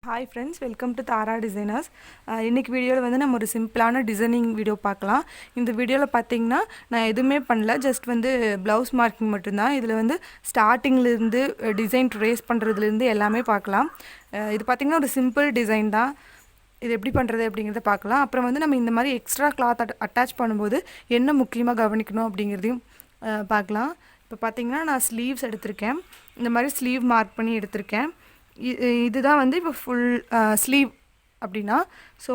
Hi friends, welcome to Dhara Designers. இன்னைக்கு வீடியோவில் வந்து நம்ம ஒரு சிம்பிளான டிசைனிங் வீடியோ பார்க்கலாம். இந்த வீடியோவில் பார்த்தீங்கன்னா நான் எதுவுமே பண்ணல, ஜஸ்ட் வந்து ப்ளவுஸ் மார்க்கிங் மட்டும்தான். இதில் வந்து ஸ்டார்டிங்லேருந்து டிசைன் ட்ரேஸ் பண்ணுறதுலேருந்து எல்லாமே பார்க்கலாம். இது பார்த்திங்கன்னா ஒரு சிம்பிள் டிசைன் தான். இது எப்படி பண்ணுறது அப்படிங்கிறத பார்க்கலாம். அப்புறம் வந்து நம்ம இந்த மாதிரி எக்ஸ்ட்ரா கிளாத் அட்டாச் பண்ணும்போது என்ன முக்கியமாக கவனிக்கணும் அப்படிங்கிறதையும் பார்க்கலாம். இப்போ பார்த்திங்கன்னா நான் ஸ்லீவ்ஸ் எடுத்திருக்கேன். இந்த மாதிரி ஸ்லீவ் மார்க் பண்ணி எடுத்திருக்கேன். இதுதான் வந்து இப்போ ஃபுல் ஸ்லீவ் அப்படின்னா, ஸோ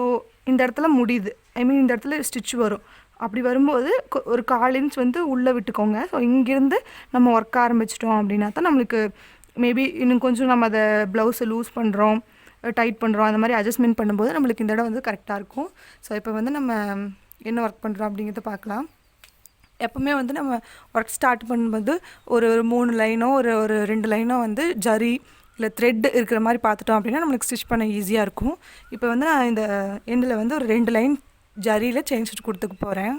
இந்த இடத்துல முடியுது, ஐ மீன் இந்த இடத்துல ஸ்டிச் வரும். அப்படி வரும்போது ஒரு 1/4 இன்ச் வந்து உள்ளே விட்டுக்கோங்க. ஸோ இங்கேருந்து நம்ம ஒர்க் ஆரம்பிச்சிட்டோம் அப்படின்னா தான் நம்மளுக்கு மேபி இன்னும் கொஞ்சம் நம்ம அதை ப்ளவுஸை லூஸ் பண்ணுறோம், டைட் பண்ணுறோம், அந்த மாதிரி அட்ஜஸ்ட்மெண்ட் பண்ணும்போது நம்மளுக்கு இந்த இடம் வந்து கரெக்டாக இருக்கும். ஸோ இப்போ வந்து நம்ம என்ன ஒர்க் பண்ணுறோம் அப்படிங்கிறத பார்க்கலாம். எப்போவுமே வந்து நம்ம ஒர்க் ஸ்டார்ட் பண்ணும்போது ஒரு 3 லைனோ ஒரு 2 லைனோ வந்து ஜரி இல்லை த்ரெட் இருக்கிற மாதிரி பார்த்துட்டோம் அப்படின்னா நம்மளுக்கு ஸ்டிச் பண்ண ஈஸியாக இருக்கும். இப்போ வந்து நான் இந்த எண்டில் வந்து ஒரு 2 லைன் ஜரியில் செயின் ஸ்டிச் கொடுத்துக்க போகிறேன்.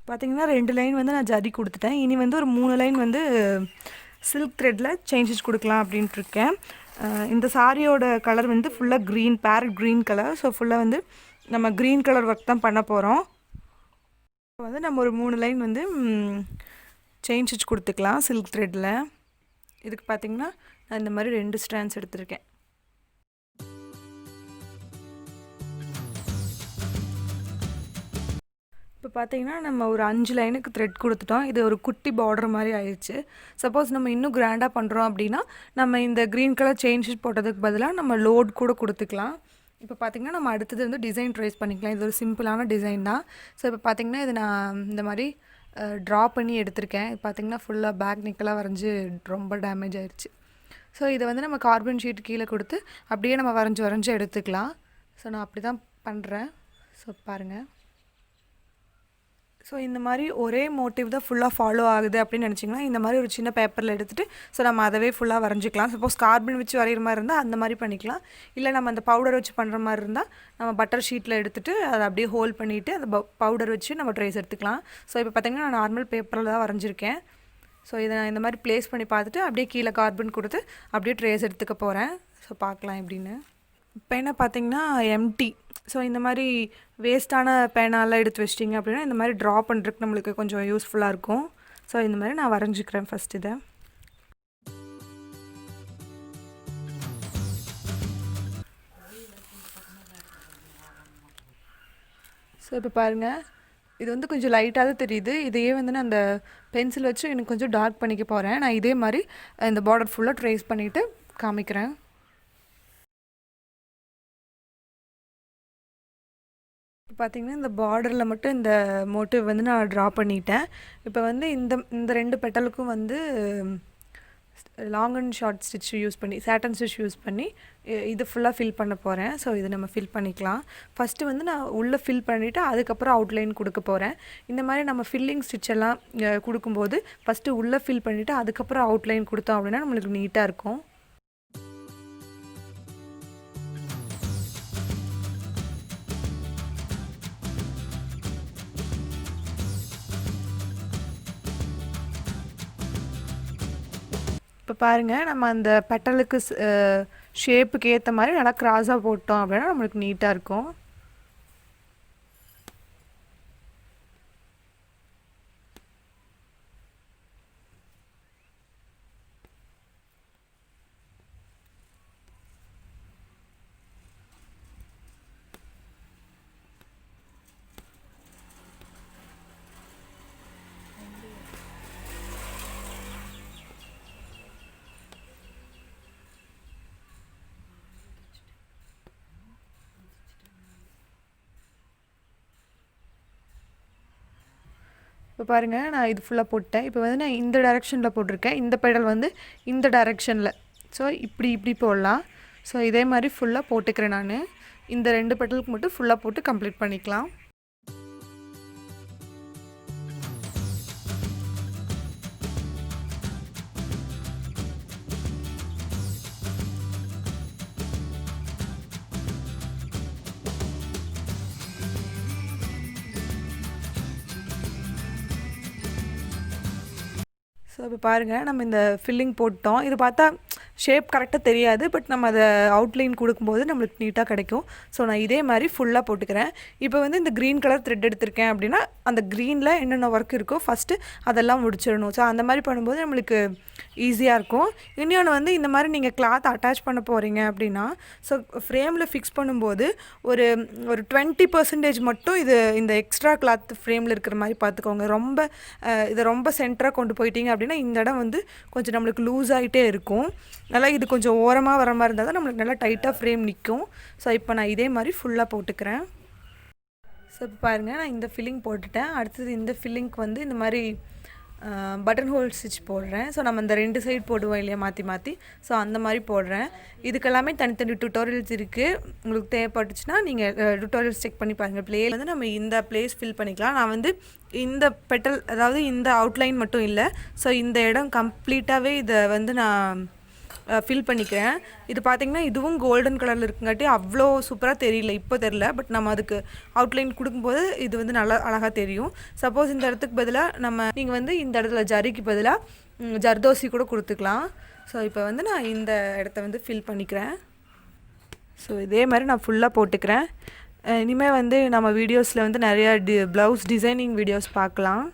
பார்த்திங்கன்னா 2 லைன் வந்து நான் ஜரி கொடுத்துட்டேன். இனி வந்து ஒரு 3 லைன் வந்து சில்க் த்ரெட்டில் செயின் ஸ்டிச் கொடுக்கலாம் அப்படின்ட்டு இருக்கேன். இந்த சாரியோட கலர் வந்து ஃபுல்லாக green, farad green colour. So ஃபுல்லாக வந்து நம்ம க்ரீன் கலர் ஒர்க் தான் பண்ண போகிறோம். இப்போ வந்து நம்ம ஒரு 3 லைன் வந்து செயின் ஸ்டிச் கொடுத்துக்கலாம் சில்க் த்ரெட்டில். இதுக்கு பார்த்திங்கன்னா நான் இந்த மாதிரி 2 ஸ்ட்ராண்ட்ஸ் எடுத்திருக்கேன். இப்போ பார்த்திங்கன்னா நம்ம ஒரு 5 லைனுக்கு த்ரெட் கொடுத்துட்டோம். இது ஒரு குட்டி பார்டர் மாதிரி ஆயிடுச்சு. சப்போஸ் நம்ம இன்னும் கிராண்டாக பண்ணுறோம் அப்படின்னா நம்ம இந்த க்ரீன் கலர் செயின் ஸ்டிச் போட்டதுக்கு பதிலாக நம்ம லோட் கூட கொடுத்துக்கலாம். இப்போ பார்த்திங்கன்னா நம்ம அடுத்தது வந்து டிசைன் ட்ரேஸ் பண்ணிக்கலாம். இது ஒரு சிம்பிளான டிசைன் தான். ஸோ இப்போ பார்த்திங்கன்னா இது நான் இந்த மாதிரி ட்ரா பண்ணி எடுத்திருக்கேன். இது பார்த்திங்கன்னா ஃபுல்லாக பேக் நெக்கெல்லாம் வரைஞ்சி ரொம்ப டேமேஜ் ஆகிடுச்சு. ஸோ இதை வந்து நம்ம கார்பன் ஷீட் கீழே கொடுத்து அப்படியே நம்ம வரைஞ்சி எடுத்துக்கலாம். ஸோ நான் அப்படி தான் பண்ணுறேன். ஸோ பாருங்கள். ஸோ இந்த மாதிரி ஒரே மோட்டிவ் தான் ஃபுல்லாக ஃபாலோ ஆகுது அப்படின்னு நினச்சிங்கன்னா இந்த மாதிரி ஒரு சின்ன பேப்பரில் எடுத்துகிட்டு ஸோ நம்ம அதவே ஃபுல்லாக வரைஞ்சிக்கலாம். சப்போஸ் கார்பன் வச்சு வரைகிற மாதிரி இருந்தால் அந்த மாதிரி பண்ணிக்கலாம். இல்லை நம்ம அந்த பவுடர் வச்சு பண்ணுற மாதிரி இருந்தால் நம்ம பட்டர் ஷீட்டில் எடுத்துகிட்டு அதை அப்படியே ஹோல்ட் பண்ணிவிட்டு அந்த பவுடர் வச்சு நம்ம ட்ரேஸ் எடுத்துக்கலாம். ஸோ இப்போ பார்த்திங்கன்னா நான் நார்மல் பேப்பரில் தான் வரைஞ்சிருக்கேன். ஸோ இதை நான் இந்த மாதிரி ப்ளேஸ் பண்ணி பார்த்துட்டு அப்படியே கீழே கார்பன் கொடுத்து அப்படியே ட்ரேஸ் எடுத்துக்க போகிறேன். ஸோ பார்க்கலாம் எப்படின்னு. பேனா பார்த்திங்கன்னா எம்டி. ஸோ இந்த மாதிரி வேஸ்ட்டான பேனாலாம் எடுத்து வச்சிட்டிங்க அப்படின்னா இந்த மாதிரி ட்ரா பண்ணுறதுக்கு நம்மளுக்கு கொஞ்சம் யூஸ்ஃபுல்லாக இருக்கும். ஸோ இந்த மாதிரி நான் வரைஞ்சிக்கிறேன் ஃபஸ்ட் இதை. ஸோ இப்போ பாருங்கள், இது வந்து கொஞ்சம் லைட்டாக தான் தெரியுது. இதையே வந்து நான் அந்த பென்சில் வச்சு எனக்கு கொஞ்சம் டார்க் பண்ணிக்க போகிறேன். நான் இதே மாதிரி இந்த பார்டர் ஃபுல்லாக ட்ரேஸ் பண்ணிவிட்டு காமிக்கிறேன். பார்த்திங்கன்னா இந்த பார்டரில் மட்டும் இந்த மோட்டிவ் வந்து நான் ட்ரா பண்ணிட்டேன். இப்போ வந்து இந்த 2 பெட்டலுக்கும் வந்து long and short stitch use பண்ணி சாட்டன் ஸ்டிச் யூஸ் பண்ணி இது ஃபுல்லாக ஃபில் பண்ண போகிறேன். ஸோ இது நம்ம ஃபில் பண்ணிக்கலாம். ஃபஸ்ட்டு வந்து நான் உள்ளே ஃபில் பண்ணிவிட்டு அதுக்கப்புறம் அவுட்லைன் கொடுக்க போகிறேன். இந்த மாதிரி நம்ம ஃபில்லிங் ஸ்டிச் எல்லாம் கொடுக்கும்போது ஃபஸ்ட்டு உள்ளே ஃபில் பண்ணிவிட்டு அதுக்கப்புறம் அவுட்லைன் கொடுத்தோம் அப்படின்னா நம்மளுக்கு நீட்டாக இருக்கும். இப்போ பாருங்கள், நம்ம அந்த பெட்டலுக்கு ஷேப்புக்கு ஏற்ற மாதிரி நல்லா கிராஸாக போட்டோம் அப்படின்னா நம்மளுக்கு நீட்டாக இருக்கும். இப்போ பாருங்கள், நான் இது ஃபுல்லாக போட்டேன். இப்போ வந்து நான் இந்த டைரெக்ஷனில் போட்டிருக்கேன், இந்த பெடல் வந்து இந்த டைரெக்ஷனில். ஸோ இப்படி போடலாம். ஸோ இதே மாதிரி ஃபுல்லாக போட்டுக்கிறேன் நான். இந்த 2 பெடலுக்கு மட்டும் ஃபுல்லாக போட்டு கம்ப்ளீட் பண்ணிக்கலாம். ஸோ இப்போ பாருங்கள், நம்ம இந்த ஃபில்லிங் போட்டோம். இது பார்த்தா ஷேப் கரெக்டாக தெரியாது, பட் நம்ம அதை அவுட்லைன் கொடுக்கும்போது நம்மளுக்கு நீட்டாக கிடைக்கும். ஸோ நான் இதே மாதிரி ஃபுல்லாக போட்டுக்கிறேன். இப்போ வந்து இந்த க்ரீன் கலர் த்ரெட் எடுத்திருக்கேன் அப்படின்னா அந்த க்ரீனில் என்னென்ன ஒர்க் இருக்கோ ஃபஸ்ட்டு அதெல்லாம் முடிச்சிடணும். ஸோ அந்த மாதிரி பண்ணும்போது நம்மளுக்கு ஈஸியாக இருக்கும். இன்னொன்று வந்து இந்த மாதிரி நீங்கள் கிளாத் அட்டாச் பண்ண போகிறீங்க அப்படின்னா, ஸோ ஃப்ரேமில் ஃபிக்ஸ் பண்ணும்போது ஒரு ஒரு 20% மட்டும் இந்த எக்ஸ்ட்ரா கிளாத் ஃப்ரேமில் இருக்கிற மாதிரி பார்த்துக்கோங்க. இதை ரொம்ப சென்டராக கொண்டு போயிட்டீங்க அப்படின்னா இந்த இடம் வந்து கொஞ்சம் நம்மளுக்கு லூஸ் ஆகிட்டே இருக்கும். நல்லா இது கொஞ்சம் ஓரமாக வர மாதிரி இருந்தால் தான் நம்மளுக்கு நல்லா டைட்டாக ஃப்ரேம் நிற்கும். ஸோ இப்போ நான் இதே மாதிரி ஃபுல்லாக போட்டுக்கிறேன். ஸோ இப்போ பாருங்கள், நான் இந்த ஃபில்லிங் போட்டுட்டேன். அடுத்தது இந்த ஃபில்லிங்க்கு வந்து இந்த மாதிரி பட்டன் ஹோல் ஸ்டிச் போடுறேன். ஸோ நம்ம இந்த 2 சைடு போடுவோம் இல்லையா, மாற்றி மாற்றி. ஸோ அந்த மாதிரி போடுறேன். இதுக்கெல்லாமே தனித்தனி டுட்டோரியல்ஸ் இருக்குது. உங்களுக்கு தேவைப்பட்டுச்சுன்னா நீங்கள் டுட்டோரியல்ஸ் செக் பண்ணி பாருங்கள். ப்ளேஸ் வந்து நம்ம இந்த ப்ளேஸ் ஃபில் பண்ணிக்கலாம். நான் வந்து இந்த பெட்டல், அதாவது இந்த அவுட்லைன் மட்டும் இல்லை, ஸோ இந்த இடம் கம்ப்ளீட்டாகவே இதை வந்து நான் ஃபில் பண்ணிக்கிறேன். இது பார்த்திங்கன்னா இதுவும் கோல்டன் கலரில் இருக்குங்காட்டி அவ்வளோ சூப்பராக தெரியல, இப்போ தெரியல. பட் நம்ம அதுக்கு அவுட்லைன் கொடுக்கும்போது இது வந்து நல்லா அழகாக தெரியும். சப்போஸ் இந்த இடத்துக்கு பதிலாக நீங்கள் வந்து இந்த இடத்துல ஜரிக்கு பதிலாக ஜர்தோசி கூட கொடுத்துக்கலாம். ஸோ இப்போ வந்து நான் இந்த இடத்த வந்து ஃபில் பண்ணிக்கிறேன். ஸோ இதே மாதிரி நான் ஃபுல்லாக போட்டுக்கிறேன். இனிமேல் வந்து நம்ம வீடியோஸில் வந்து நிறையா ப்ளவுஸ் டிசைனிங் வீடியோஸ் பார்க்கலாம்.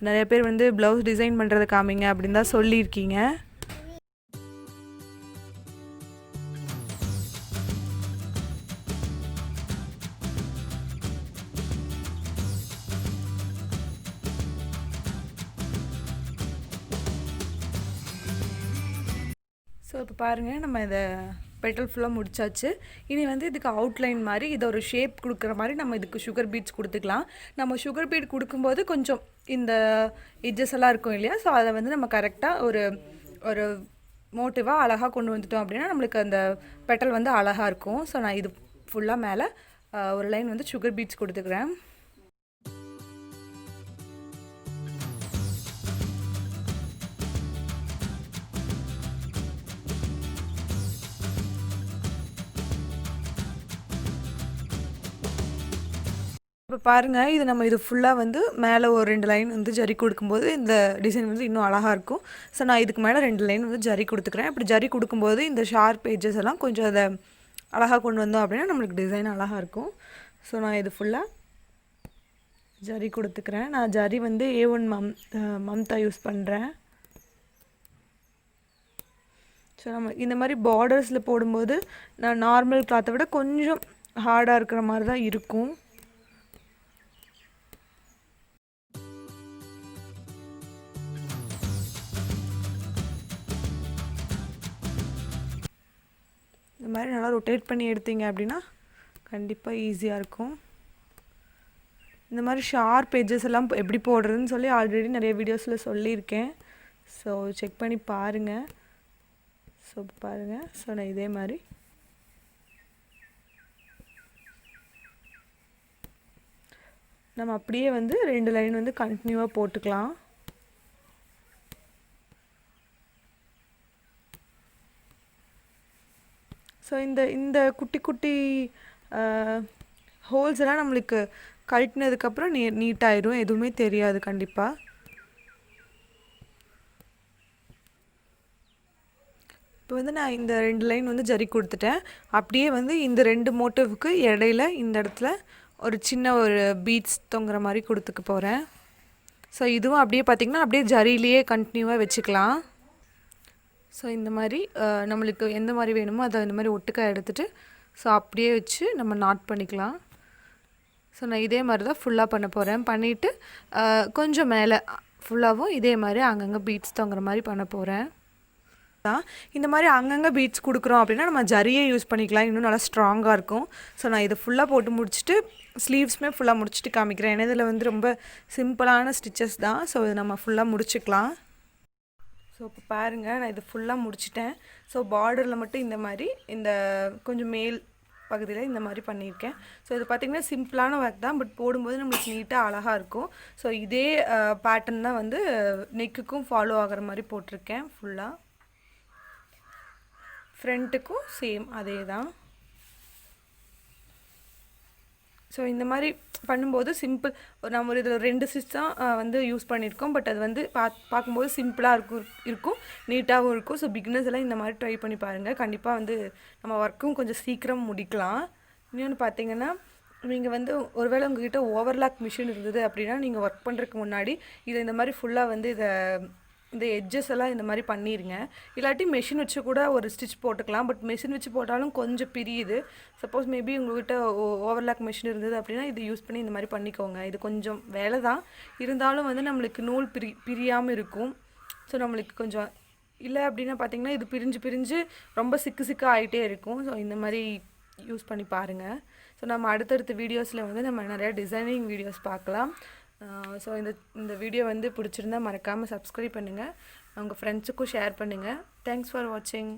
நிறைய பேர் வந்து ப்ளவுஸ் டிசைன் பண்ணுறதை காமிங்க அப்படின்னு தான் சொல்லியிருக்கீங்க. ஸோ இப்போ பாருங்கள், நம்ம இதை பெட்டல் ஃபுல்லாக முடிச்சாச்சு. இனி வந்து இதுக்கு அவுட்லைன் மாதிரி இதை ஒரு ஷேப் கொடுக்குற மாதிரி நம்ம இதுக்கு சுகர் பீட்ஸ் கொடுத்துக்கலாம். நம்ம சுகர் பீட் கொடுக்கும்போது கொஞ்சம் இந்த எட்ஜஸ் எல்லாம் இருக்கும் இல்லையா, ஸோ அதை வந்து நம்ம கரெக்டாக ஒரு மோட்டிவாக அழகாக கொண்டு வந்துட்டோம் அப்படின்னா நம்மளுக்கு அந்த பெட்டல் வந்து அழகாக இருக்கும். ஸோ நான் இது ஃபுல்லாக மேலே ஒரு லைன் வந்து சுகர் பீட்ஸ் கொடுத்துக்கிறேன். இப்போ பாருங்கள், இது ஃபுல்லாக வந்து மேலே ஒரு 2 லைன் வந்து ஜரி கொடுக்கும்போது இந்த டிசைன் வந்து இன்னும் அழகாக இருக்கும். ஸோ நான் இதுக்கு மேலே 2 லைன் வந்து ஜரி கொடுத்துக்கிறேன். இப்படி ஜரி கொடுக்கும்போது இந்த ஷார்ப் எட்ஜஸ் எல்லாம் கொஞ்சம் அதை அழகாக கொண்டு வந்தோம் அப்படின்னா நம்மளுக்கு டிசைன் அழகாக இருக்கும். ஸோ நான் இது ஃபுல்லாக ஜரி கொடுத்துக்கிறேன். நான் ஜரி வந்து A1 மம்தா யூஸ் பண்ணுறேன். ஸோ நம்ம இந்த மாதிரி பார்டர்ஸில் போடும்போது நான் நார்மல் கிளாத்தை விட கொஞ்சம் ஹார்டாக இருக்கிற மாதிரி தான் இருக்கும். இந்த மாதிரி நல்லா ரொட்டேட் பண்ணி எடுத்தீங்க அப்படின்னா கண்டிப்பாக ஈஸியாக இருக்கும். இந்த மாதிரி ஷார்ப் எட்ஜஸ் எல்லாம் எப்படி போடுறதுன்னு சொல்லி ஆல்ரெடி நிறைய வீடியோஸில் சொல்லியிருக்கேன். ஸோ செக் பண்ணி பாருங்கள். ஸோ பாருங்கள், ஸோ நான் இதே மாதிரி நம்ம அப்படியே வந்து 2 லைன் வந்து கண்டினியூவாக போட்டுக்கலாம். ஸோ இந்த குட்டி குட்டி ஹோல்ஸ் எல்லாம் நம்மளுக்கு கழட்டினதுக்கப்புறம் நீட்டாயிடும், எதுவுமே தெரியாது கண்டிப்பாக. இப்போ வந்து நான் இந்த 2 லைன் வந்து ஜரி கொடுத்துட்டேன். அப்படியே வந்து இந்த 2 மோட்டிவ்க்கு இடையில இந்த இடத்துல ஒரு சின்ன ஒரு பீட்ஸ் தொங்குற மாதிரி கொடுத்துக்க போகிறேன். ஸோ இதுவும் அப்படியே பார்த்திங்கன்னா அப்படியே ஜரியிலேயே கண்டினியூவாக வச்சுக்கலாம். ஸோ இந்த மாதிரி நம்மளுக்கு எந்த மாதிரி வேணுமோ அதை இந்த மாதிரி ஒட்டுக்காய் எடுத்துகிட்டு ஸோ அப்படியே வச்சு நம்ம நாட் பண்ணிக்கலாம். ஸோ நான் இதே மாதிரி தான் ஃபுல்லாக பண்ண போகிறேன். பண்ணிவிட்டு கொஞ்சம் மேலே ஃபுல்லாகவும் இதே மாதிரி அங்கங்கே பீட்ஸ் தொங்குற மாதிரி பண்ண போகிறேன். இந்த மாதிரி அங்கங்கே பீட்ஸ் கொடுக்குறோம் அப்படின்னா நம்ம ஜரியை யூஸ் பண்ணிக்கலாம், இன்னும் நல்லா ஸ்ட்ராங்காக இருக்கும். ஸோ நான் இதை ஃபுல்லாக போட்டு முடிச்சுட்டு ஸ்லீவ்ஸுமே ஃபுல்லாக முடிச்சுட்டு காமிக்கிறேன். ஏன்னா இதில் வந்து ரொம்ப சிம்பிளான ஸ்டிச்சஸ் தான். ஸோ இதை நம்ம ஃபுல்லாக முடிச்சுக்கலாம். ஸோ இப்போ பாருங்கள், நான் இது ஃபுல்லாக முடிச்சிட்டேன். ஸோ பார்டரில் மட்டும் இந்த மாதிரி இந்த கொஞ்சம் மேல் பகுதியில் இந்த மாதிரி பண்ணியிருக்கேன். ஸோ இது பார்த்திங்கன்னா சிம்பிளான ஒர்க் தான், பட் போடும்போது நம்மளுக்கு நீட்டாக அழகாக இருக்கும். ஸோ இதே பேட்டர்ன் தான் வந்து நெக்குக்கும் ஃபாலோ ஆகிற மாதிரி போட்டிருக்கேன். ஃபுல்லாக ஃப்ரண்ட்டுக்கும் சேம் அதே தான். ஸோ இந்த மாதிரி பண்ணும்போது சிம்பிள் நம்ம ஒரு இதில் 2 ஸ்டிச் தான் வந்து யூஸ் பண்ணியிருக்கோம். பட் அது வந்து பார்க்கும்போது சிம்பிளாக இருக்கும் நீட்டாகவும் இருக்கும். ஸோ பிகினர்ஸ் எல்லாம் இந்த மாதிரி ட்ரை பண்ணி பாருங்கள். கண்டிப்பாக வந்து நம்ம ஒர்க்கும் கொஞ்சம் சீக்கிரம் முடிக்கலாம். இன்னொன்று பார்த்தீங்கன்னா, நீங்கள் வந்து ஒருவேளை உங்ககிட்ட ஓவர்லாக் மிஷின் இருந்தது அப்படின்னா, நீங்கள் ஒர்க் பண்ணுறதுக்கு முன்னாடி இதை இந்த மாதிரி ஃபுல்லாக வந்து இந்த எட்ஜஸ் எல்லாம் இந்த மாதிரி பண்ணிடுங்க. இல்லாட்டி மெஷின் வச்சு கூட ஒரு ஸ்டிச் போட்டுக்கலாம். பட் மெஷின் வச்சு போட்டாலும் கொஞ்சம் பிரியுது. சப்போஸ் மேபி உங்கள்கிட்ட ஓவர்லாக் மிஷின் இருந்தது அப்படின்னா இது யூஸ் பண்ணி இந்த மாதிரி பண்ணிக்கோங்க. இது கொஞ்சம் வேலை தான், இருந்தாலும் வந்து நம்மளுக்கு நூல் பிரியாமல் இருக்கும். ஸோ நம்மளுக்கு கொஞ்சம் இல்லை அப்படின்னா பார்த்திங்கன்னா இது பிரிஞ்சு ரொம்ப சிக்கு ஆகிட்டே இருக்கும். ஸோ இந்த மாதிரி யூஸ் பண்ணி பாருங்கள். ஸோ நம்ம அடுத்தடுத்த வீடியோஸில் வந்து நம்ம நிறையா டிசைனிங் வீடியோஸ் பார்க்கலாம். ஸோ இந்த வீடியோ வந்து பிடிச்சிருந்தா மறக்காமல் சப்ஸ்கிரைப் பண்ணுங்கள். உங்கள் ஃப்ரெண்ட்ஸுக்கும் ஷேர் பண்ணுங்கள். தேங்க்ஸ் ஃபார் வாட்சிங்.